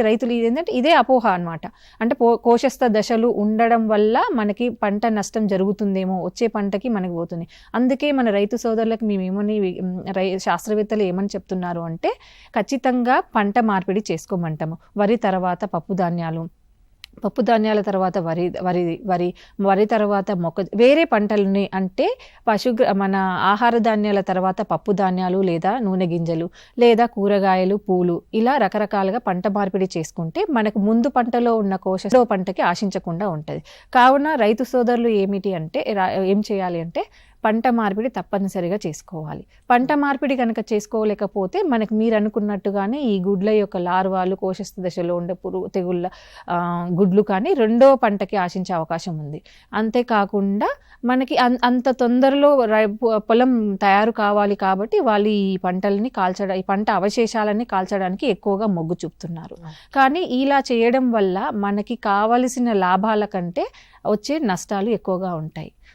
రైతులు ఏంటంటే ఇదే అపోహ అనమాట. అంటే కోశస్థ దశలు ఉండడం వల్ల మనకి పంట నష్టం జరుగుతుందేమో, వచ్చే పంటకి మనకి పోతుంది. అందుకే మన రైతు సోదరులకు మేమేమని శాస్త్రవేత్తలు ఏమని చెప్తున్నారు అంటే, ఖచ్చితంగా పంట మార్పిడి చేసుకోమంటాము. వరి తర్వాత పప్పు ధాన్యాల తర్వాత వరి తర్వాత వేరే పంటలని, అంటే మన ఆహార ధాన్యాల తర్వాత పప్పు ధాన్యాలు లేదా నూనె గింజలు లేదా కూరగాయలు, పూలు, ఇలా రకరకాలుగా పంట మార్పిడి చేసుకుంటే మనకు ముందు పంటలో ఉన్న కోశ పంటకి ఆశించకుండా ఉంటుంది. కావున రైతు సోదరులు ఏం చేయాలి అంటే పంట మార్పిడి తప్పనిసరిగా చేసుకోవాలి. పంట మార్పిడి కనుక చేసుకోలేకపోతే మనకు మీరు అనుకున్నట్టుగానే ఈ గుడ్ల యొక్క లార్వాలు, కోశస్థ దశలో ఉండే తెగుళ్ళ గుడ్లు కానీ రెండో పంటకి ఆశించే అవకాశం ఉంది. అంతేకాకుండా మనకి అంత తొందరలో పొలం తయారు కావాలి కాబట్టి వాళ్ళు ఈ పంట అవశేషాలని కాల్చడానికి ఎక్కువగా మొగ్గు చూపుతున్నారు. కానీ ఇలా చేయడం వల్ల మనకి కావలసిన లాభాల కంటే వచ్చే నష్టాలు ఎక్కువగా ఉంటాయి.